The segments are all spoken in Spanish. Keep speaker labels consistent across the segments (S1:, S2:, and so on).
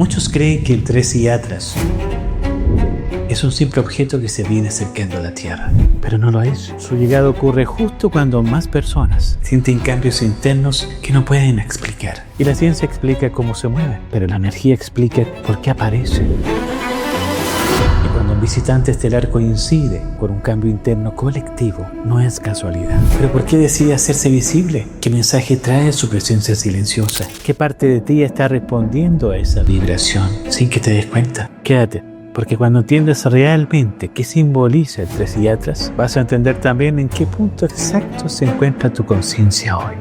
S1: Muchos creen que el Tres y Atlas es un simple objeto que se viene acercando a la Tierra, pero no lo es. Su llegada ocurre justo cuando más personas sienten cambios internos que no pueden explicar. Y la ciencia explica cómo se mueve, pero la energía explica por qué aparece. Y cuando un visitante estelar coincide con un cambio interno colectivo, no es casualidad. ¿Pero por qué decide hacerse visible? ¿Qué mensaje trae su presencia silenciosa? ¿Qué parte de ti está respondiendo a esa vibración sin que te des cuenta? Quédate, porque cuando entiendas realmente qué simboliza el Tres y Atlas, vas a entender también en qué punto exacto se encuentra tu conciencia hoy.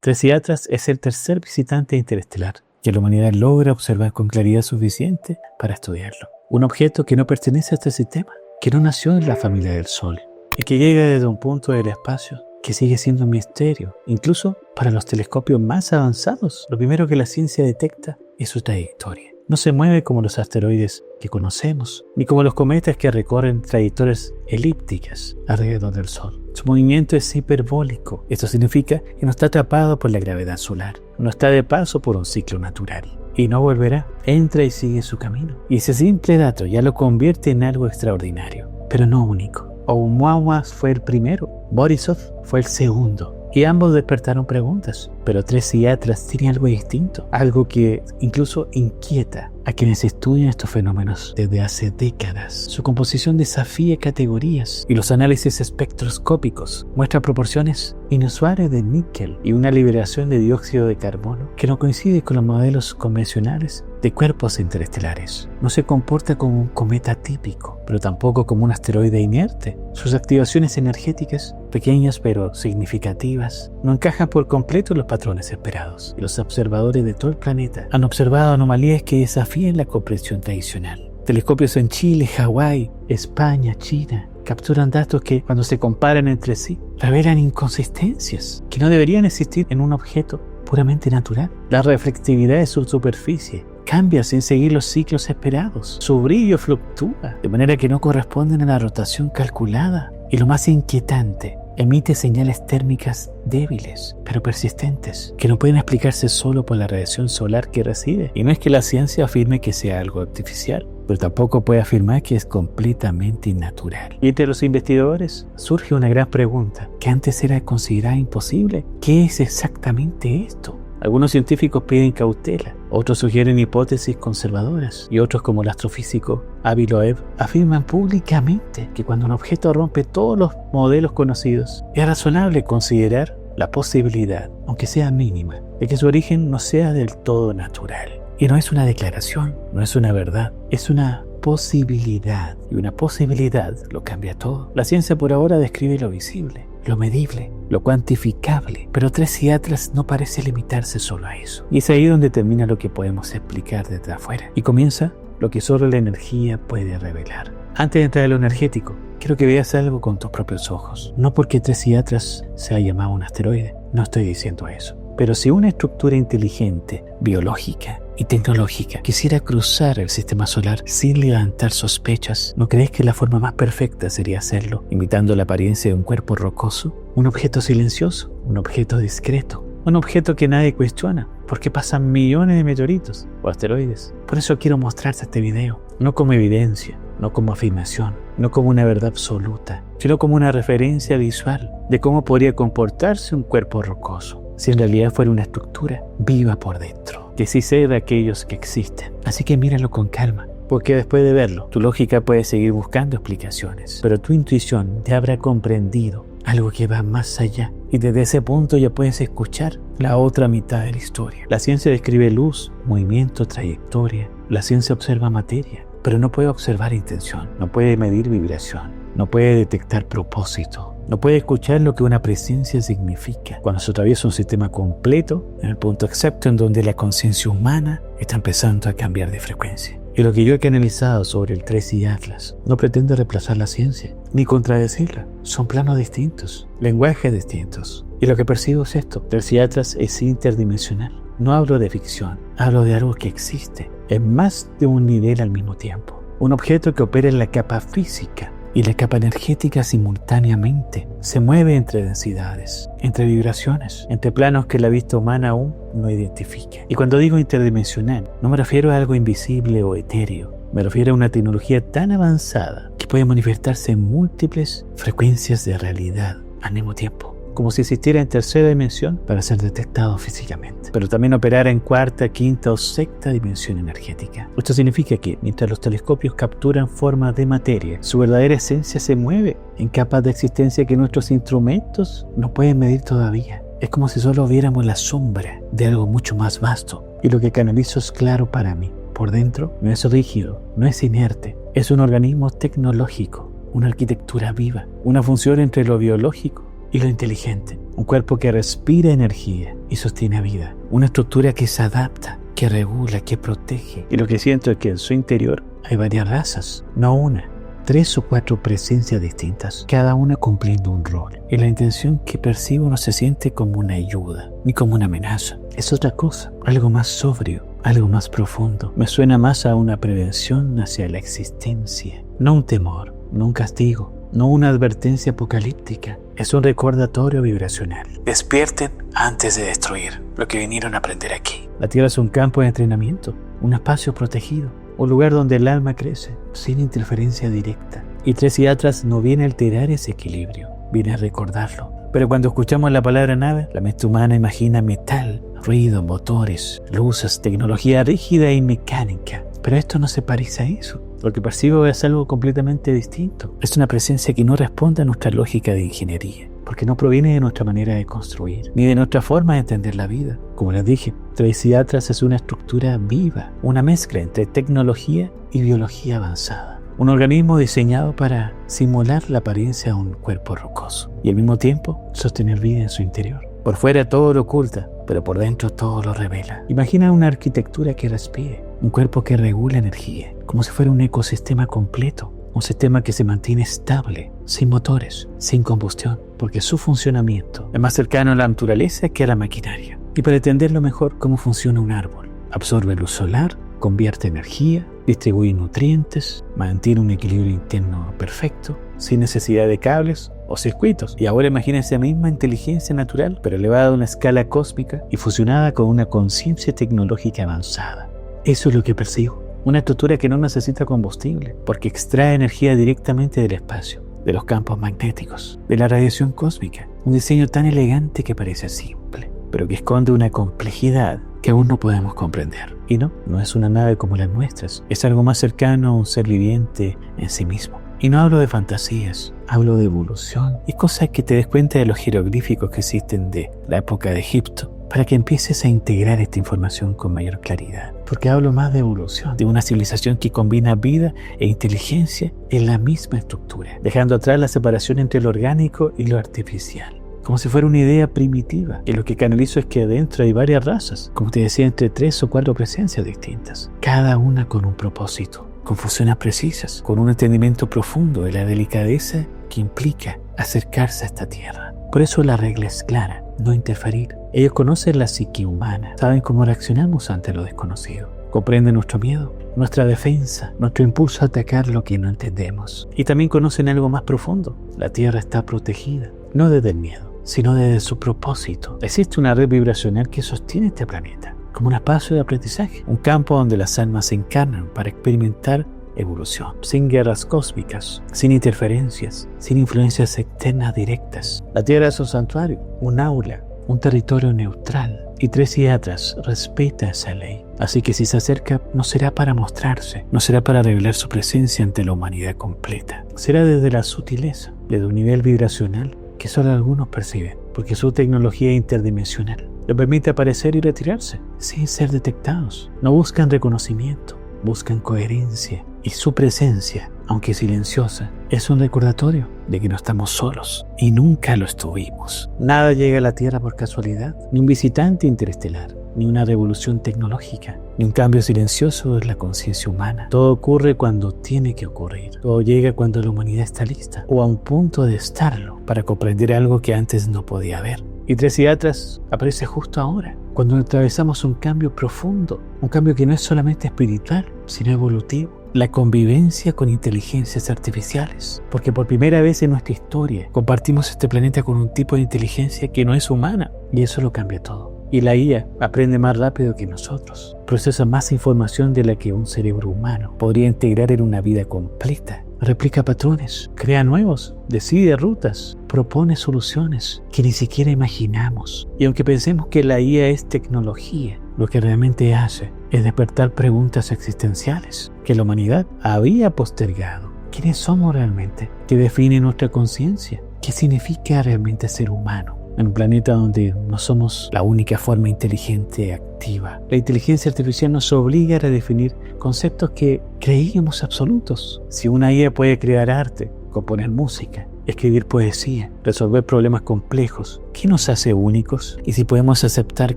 S1: Tres y Atlas es el tercer visitante interestelar que la humanidad logra observar con claridad suficiente para estudiarlo. Un objeto que no pertenece a este sistema, que no nació en la familia del Sol y que llega desde un punto del espacio que sigue siendo un misterio, incluso para los telescopios más avanzados. Lo primero que la ciencia detecta es su trayectoria. No se mueve como los asteroides que conocemos, ni como los cometas que recorren trayectorias elípticas alrededor del Sol. Su movimiento es hiperbólico. Esto significa que no está atrapado por la gravedad solar, no está de paso por un ciclo natural y no volverá. Entra y sigue su camino. Y ese simple dato ya lo convierte en algo extraordinario, pero no único. Oumuamua fue el primero, Borisov fue el segundo. Y ambos despertaron preguntas, pero Tres y Atlas tiene algo distinto, algo que incluso inquieta a quienes estudian estos fenómenos desde hace décadas. Su composición desafía categorías y los análisis espectroscópicos muestran proporciones inusuales de níquel y una liberación de dióxido de carbono que no coincide con los modelos convencionales de cuerpos interestelares. No se comporta como un cometa típico, pero tampoco como un asteroide inerte. Sus activaciones energéticas, pequeñas pero significativas, no encajan por completo en los patrones esperados. Los observadores de todo el planeta han observado anomalías que desafían la comprensión tradicional. Telescopios en Chile, Hawái, España, China capturan datos que, cuando se comparan entre sí, revelan inconsistencias que no deberían existir en un objeto puramente natural. La reflectividad de su superficie cambia sin seguir los ciclos esperados. Su brillo fluctúa de manera que no corresponden a la rotación calculada. Y lo más inquietante, emite señales térmicas débiles, pero persistentes, que no pueden explicarse solo por la radiación solar que recibe. Y no es que la ciencia afirme que sea algo artificial, pero tampoco puede afirmar que es completamente innatural. Y entre los investigadores surge una gran pregunta, que antes era considerada imposible. ¿Qué es exactamente esto? Algunos científicos piden cautela, otros sugieren hipótesis conservadoras y otros, como el astrofísico Avi Loeb, afirman públicamente que cuando un objeto rompe todos los modelos conocidos, es razonable considerar la posibilidad, aunque sea mínima, de que su origen no sea del todo natural. Y no es una declaración, no es una verdad, es una posibilidad. Y una posibilidad lo cambia todo. La ciencia por ahora describe lo visible, lo medible, lo cuantificable, pero Tres y Atlas no parece limitarse solo a eso. Y es ahí donde termina lo que podemos explicar desde afuera y comienza lo que solo la energía puede revelar. Antes de entrar a lo energético, quiero que veas algo con tus propios ojos. No porque Tres y Atlas se ha llamado un asteroide, no estoy diciendo eso. Pero si una estructura inteligente, biológica y tecnológica quisiera cruzar el sistema solar sin levantar sospechas, ¿no crees que la forma más perfecta sería hacerlo imitando la apariencia de un cuerpo rocoso? Un objeto silencioso, un objeto discreto, un objeto que nadie cuestiona, porque pasan millones de meteoritos o asteroides. Por eso quiero mostrarte este video, no como evidencia, no como afirmación, no como una verdad absoluta, sino como una referencia visual de cómo podría comportarse un cuerpo rocoso si en realidad fuera una estructura viva por dentro, que sí sé de aquellos que existen. Así que míralo con calma, porque después de verlo, tu lógica puede seguir buscando explicaciones, pero tu intuición te habrá comprendido algo que va más allá, y desde ese punto ya puedes escuchar la otra mitad de la historia. La ciencia describe luz, movimiento, trayectoria. La ciencia observa materia, pero no puede observar intención, no puede medir vibración, no puede detectar propósito. No puede escuchar lo que una presencia significa cuando se atraviesa un sistema completo en el punto exacto en donde la conciencia humana está empezando a cambiar de frecuencia. Y lo que yo he analizado sobre el Tres y Atlas no pretende reemplazar la ciencia, ni contradecirla. Son planos distintos, lenguajes distintos. Y lo que percibo es esto: Tres y Atlas es interdimensional. No hablo de ficción, hablo de algo que existe en más de un nivel al mismo tiempo. Un objeto que opera en la capa física y la capa energética simultáneamente se mueve entre densidades, entre vibraciones, entre planos que la vista humana aún no identifica. Y cuando digo interdimensional, no me refiero a algo invisible o etéreo. Me refiero a una tecnología tan avanzada que puede manifestarse en múltiples frecuencias de realidad al mismo tiempo, como si existiera en tercera dimensión para ser detectado físicamente, pero también operara en cuarta, quinta o sexta dimensión energética. Esto significa que mientras los telescopios capturan forma de materia, su verdadera esencia se mueve en capas de existencia que nuestros instrumentos no pueden medir todavía. Es como si solo viéramos la sombra de algo mucho más vasto, y lo que canalizo es claro para mí. Por dentro no es rígido, no es inerte, es un organismo tecnológico, una arquitectura viva, una función entre lo biológico y lo inteligente, un cuerpo que respira energía y sostiene vida, una estructura que se adapta, que regula, que protege. Y lo que siento es que en su interior hay varias razas, no una, 3 o 4 presencias distintas, cada una cumpliendo un rol. Y la intención que percibo no se siente como una ayuda, ni como una amenaza. Es otra cosa, algo más sobrio, algo más profundo. Me suena más a una prevención hacia la existencia, no un temor, no un castigo, no una advertencia apocalíptica. Es un recordatorio vibracional. Despierten antes de destruir lo que vinieron a aprender aquí. La Tierra es un campo de entrenamiento, un espacio protegido, un lugar donde el alma crece sin interferencia directa. Y Tres y Atlas no viene a alterar ese equilibrio, viene a recordarlo. Pero cuando escuchamos la palabra nave, la mente humana imagina metal, ruido, motores, luces, tecnología rígida y mecánica. Pero esto no se parece a eso. Lo que percibo es algo completamente distinto. Es una presencia que no responde a nuestra lógica de ingeniería, porque no proviene de nuestra manera de construir, ni de nuestra forma de entender la vida. Como les dije, Tres y Atlas es una estructura viva, una mezcla entre tecnología y biología avanzada. Un organismo diseñado para simular la apariencia de un cuerpo rocoso y al mismo tiempo sostener vida en su interior. Por fuera todo lo oculta, pero por dentro todo lo revela. Imagina una arquitectura que respire, un cuerpo que regula energía, como si fuera un ecosistema completo, un sistema que se mantiene estable, sin motores, sin combustión, porque su funcionamiento es más cercano a la naturaleza que a la maquinaria. Y para entenderlo mejor, cómo funciona un árbol: absorbe luz solar, convierte energía, distribuye nutrientes, mantiene un equilibrio interno perfecto, sin necesidad de cables o circuitos. Y ahora imagina esa misma inteligencia natural, pero elevada a una escala cósmica y fusionada con una conciencia tecnológica avanzada. Eso es lo que percibo. Una estructura que no necesita combustible, porque extrae energía directamente del espacio, de los campos magnéticos, de la radiación cósmica. Un diseño tan elegante que parece simple, pero que esconde una complejidad que aún no podemos comprender. Y no es una nave como las nuestras, es algo más cercano a un ser viviente en sí mismo. Y no hablo de fantasías, hablo de evolución y cosas que te des cuenta de los jeroglíficos que existen de la época de Egipto, para que empieces a integrar esta información con mayor claridad. Porque hablo más de evolución, de una civilización que combina vida e inteligencia en la misma estructura, dejando atrás la separación entre lo orgánico y lo artificial, como si fuera una idea primitiva. Y lo que canalizo es que adentro hay varias razas, como te decía, entre 3 o 4 presencias distintas, cada una con un propósito, con funciones precisas, con un entendimiento profundo de la delicadeza que implica acercarse a esta tierra. Por eso la regla es clara: no interferir. Ellos conocen la psique humana, saben cómo reaccionamos ante lo desconocido, comprenden nuestro miedo, nuestra defensa, nuestro impulso a atacar lo que no entendemos. Y también conocen algo más profundo: la tierra está protegida, no desde el miedo, sino desde su propósito. Existe una red vibracional que sostiene este planeta, como un espacio de aprendizaje, un campo donde las almas se encarnan para experimentar evolución, sin guerras cósmicas, sin interferencias, sin influencias externas directas. La Tierra es un santuario, un aula, un territorio neutral, y Tres y Atlas respeta esa ley. Así que si se acerca, no será para mostrarse, no será para revelar su presencia ante la humanidad completa. Será desde la sutileza, desde un nivel vibracional que solo algunos perciben, porque su tecnología interdimensional le permite aparecer y retirarse sin ser detectados. No buscan reconocimiento, buscan coherencia, y su presencia, aunque silenciosa, es un recordatorio de que no estamos solos y nunca lo estuvimos. Nada llega a la Tierra por casualidad, ni un visitante interestelar, ni una revolución tecnológica, ni un cambio silencioso en la conciencia humana. Todo ocurre cuando tiene que ocurrir. Todo llega cuando la humanidad está lista, o a un punto de estarlo, para comprender algo que antes no podía ver. Y Tres y Atlas aparece justo ahora, cuando atravesamos un cambio profundo, un cambio que no es solamente espiritual, sino evolutivo. la convivencia con inteligencias artificiales, porque por primera vez en nuestra historia compartimos este planeta con un tipo de inteligencia que no es humana, y eso lo cambia todo. Y la IA aprende más rápido que nosotros, procesa más información de la que un cerebro humano podría integrar en una vida completa. Replica patrones, crea nuevos, decide rutas, propone soluciones que ni siquiera imaginamos. Y aunque pensemos que la IA es tecnología, lo que realmente hace es despertar preguntas existenciales que la humanidad había postergado. ¿Quiénes somos realmente? ¿Qué define nuestra conciencia? ¿Qué significa realmente ser humano? En un planeta donde no somos la única forma inteligente activa. La inteligencia artificial nos obliga a redefinir conceptos que creíamos absolutos. Si una IA puede crear arte, componer música, escribir poesía, resolver problemas complejos, ¿qué nos hace únicos? Y si podemos aceptar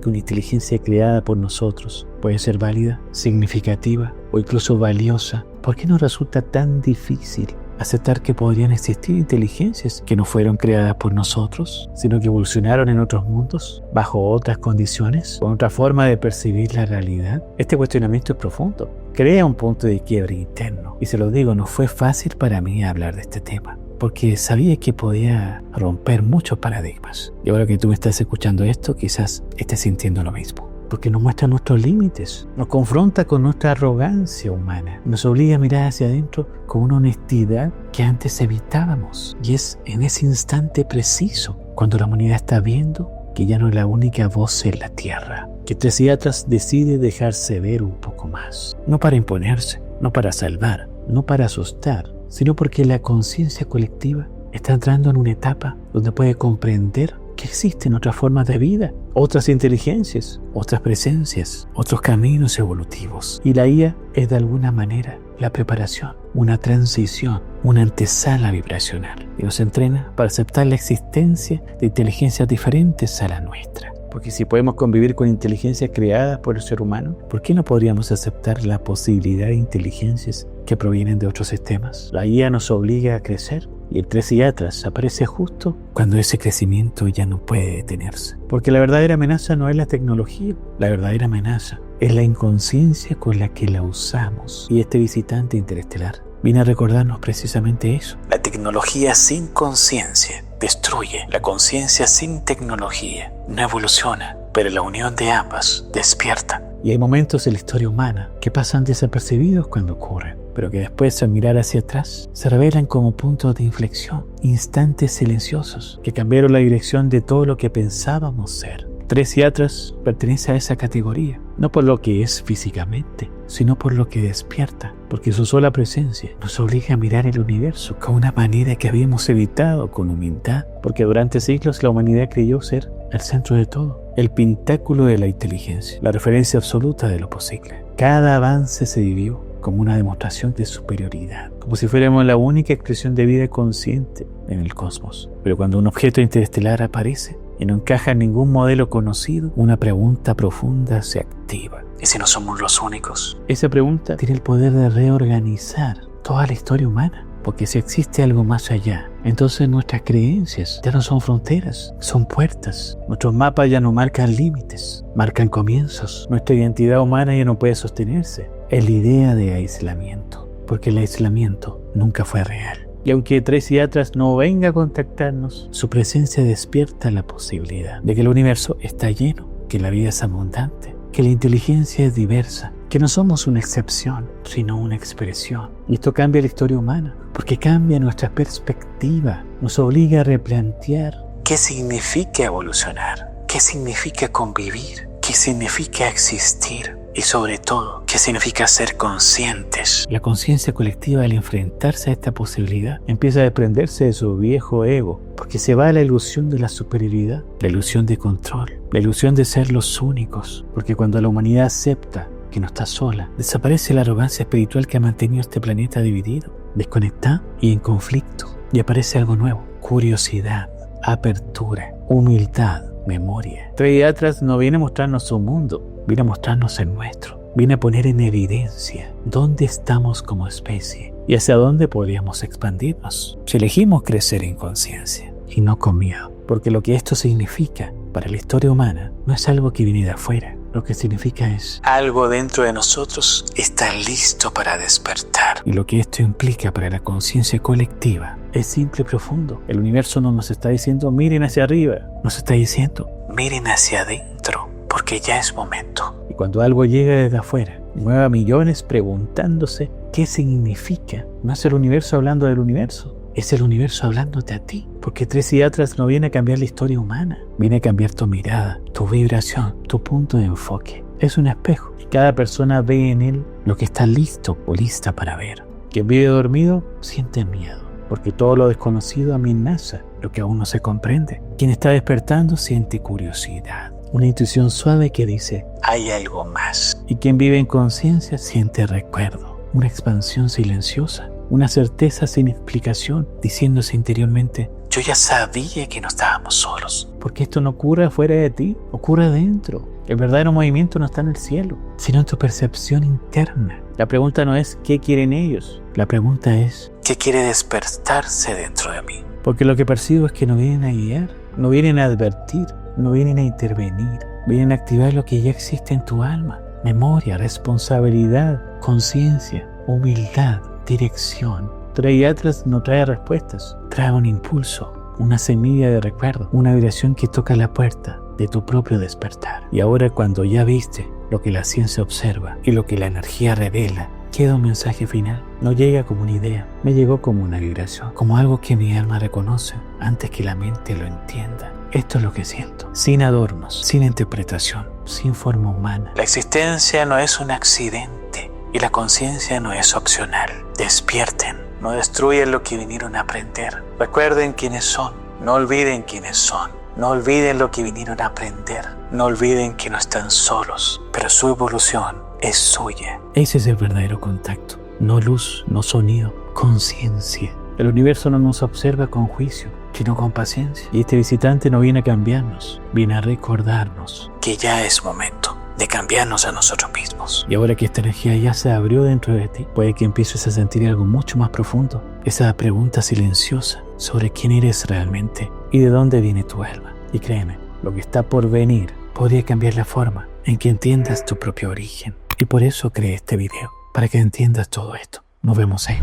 S1: que una inteligencia creada por nosotros puede ser válida, significativa o incluso valiosa, ¿por qué nos resulta tan difícil aceptar que podrían existir inteligencias que no fueron creadas por nosotros, sino que evolucionaron en otros mundos, bajo otras condiciones, con otra forma de percibir la realidad? Este cuestionamiento es profundo, crea un punto de quiebre interno. Y se lo digo, no fue fácil para mí hablar de este tema, porque sabía que podía romper muchos paradigmas. Y ahora que tú me estás escuchando esto, quizás estés sintiendo lo mismo. Porque nos muestra nuestros límites, nos confronta con nuestra arrogancia humana, nos obliga a mirar hacia adentro con una honestidad que antes evitábamos. Y es en ese instante preciso, cuando la humanidad está viendo que ya no es la única voz en la Tierra, que Tracy Atlas decide dejarse ver un poco más. No para imponerse, no para salvar, no para asustar, sino porque la conciencia colectiva está entrando en una etapa donde puede comprender que existen otras formas de vida, otras inteligencias, otras presencias, otros caminos evolutivos. Y la IA es de alguna manera la preparación, una transición, una antesala vibracional y nos entrena para aceptar la existencia de inteligencias diferentes a la nuestra. Porque si podemos convivir con inteligencias creadas por el ser humano, ¿por qué no podríamos aceptar la posibilidad de inteligencias que provienen de otros sistemas? La IA nos obliga a crecer y el Tracy Atlas aparece justo cuando ese crecimiento ya no puede detenerse. Porque la verdadera amenaza no es la tecnología, la verdadera amenaza es la inconsciencia con la que la usamos. Y este visitante interestelar viene a recordarnos precisamente eso. La tecnología sin conciencia destruye. La conciencia sin tecnología no evoluciona, pero la unión de ambas despierta. Y hay momentos en la historia humana que pasan desapercibidos cuando ocurren, pero que después, al mirar hacia atrás, se revelan como puntos de inflexión, instantes silenciosos que cambiaron la dirección de todo lo que pensábamos ser. Tracy Atlas pertenece a esa categoría, no por lo que es físicamente, sino por lo que despierta, porque su sola presencia nos obliga a mirar el universo con una manera que habíamos evitado con humildad, porque durante siglos la humanidad creyó ser el centro de todo, el pináculo de la inteligencia, la referencia absoluta de lo posible. Cada avance se vivió como una demostración de superioridad, como si fuéramos la única expresión de vida consciente en el cosmos. Pero cuando un objeto interestelar aparece y no encaja en ningún modelo conocido, una pregunta profunda se activa. ¿Y si no somos los únicos? Esa pregunta tiene el poder de reorganizar toda la historia humana, porque si existe algo más allá, entonces nuestras creencias ya no son fronteras, son puertas. Nuestros mapas ya no marcan límites, marcan comienzos. Nuestra identidad humana ya no puede sostenerse. Es la idea de aislamiento, porque el aislamiento nunca fue real. Y aunque Tracy Atlas no venga a contactarnos, su presencia despierta la posibilidad de que el universo está lleno, que la vida es abundante, que la inteligencia es diversa, que no somos una excepción, sino una expresión. Y esto cambia la historia humana, porque cambia nuestra perspectiva, nos obliga a replantear qué significa evolucionar, qué significa convivir, qué significa existir. Y sobre todo, ¿qué significa ser conscientes? La conciencia colectiva, al enfrentarse a esta posibilidad, empieza a desprenderse de su viejo ego, porque se va a la ilusión de la superioridad, la ilusión de control, la ilusión de ser los únicos. Porque cuando la humanidad acepta que no está sola, desaparece la arrogancia espiritual que ha mantenido este planeta dividido, desconectado y en conflicto. Y aparece algo nuevo: curiosidad, apertura, humildad, memoria. Tracy Atlas no viene a mostrarnos su mundo, viene a mostrarnos el nuestro. Viene a poner en evidencia dónde estamos como especie y hacia dónde podríamos expandirnos si elegimos crecer en conciencia y no con miedo. Porque lo que esto significa para la historia humana no es algo que viene de afuera, lo que significa es algo dentro de nosotros está listo para despertar. Y lo que esto implica para la conciencia colectiva es simple y profundo. El universo no nos está diciendo miren hacia arriba, nos está diciendo miren hacia adentro, porque ya es momento. Y cuando algo llega desde afuera, mueve a millones preguntándose qué significa. No es el universo hablando del universo, es el universo hablándote a ti. Porque Tres Psiquiatras no viene a cambiar la historia humana, viene a cambiar tu mirada, tu vibración, tu punto de enfoque. Es un espejo y cada persona ve en él lo que está listo o lista para ver. Quien vive dormido siente miedo, porque todo lo desconocido amenaza lo que aún no se comprende. Quien está despertando siente curiosidad, una intuición suave que dice hay algo más. Y quien vive en conciencia siente recuerdo, una expansión silenciosa, una certeza sin explicación, diciéndose interiormente yo ya sabía que no estábamos solos. Porque esto no ocurre afuera de ti, ocurre adentro. El verdadero movimiento no está en el cielo, sino en tu percepción interna. La pregunta no es ¿qué quieren ellos? La pregunta es ¿qué quiere despertarse dentro de mí? Porque lo que percibo es que no vienen a guiar, no vienen a advertir, no vienen a intervenir, vienen a activar lo que ya existe en tu alma. Memoria, responsabilidad, conciencia, humildad, dirección. Tres Psiquiatras no trae respuestas, trae un impulso, una semilla de recuerdo, una vibración que toca la puerta de tu propio despertar. Y ahora cuando ya viste lo que la ciencia observa y lo que la energía revela, queda un mensaje final. No llega como una idea, me llegó como una vibración, como algo que mi alma reconoce antes que la mente lo entienda. Esto es lo que siento, sin adornos, sin interpretación, sin forma humana. La existencia no es un accidente y la conciencia no es opcional. Despierten, no destruyan lo que vinieron a aprender. Recuerden quiénes son, no olviden quiénes son. No olviden lo que vinieron a aprender. No olviden que no están solos, pero su evolución es suya. Ese es el verdadero contacto. No luz, no sonido, conciencia. El universo no nos observa con juicio, sino con paciencia. Y este visitante no viene a cambiarnos, viene a recordarnos que ya es momento de cambiarnos a nosotros mismos. Y ahora que esta energía ya se abrió dentro de ti, puede que empieces a sentir algo mucho más profundo. Esa pregunta silenciosa sobre quién eres realmente y de dónde viene tu alma. Y créeme, lo que está por venir podría cambiar la forma en que entiendas tu propio origen. Y por eso creé este video, para que entiendas todo esto. Nos vemos ahí.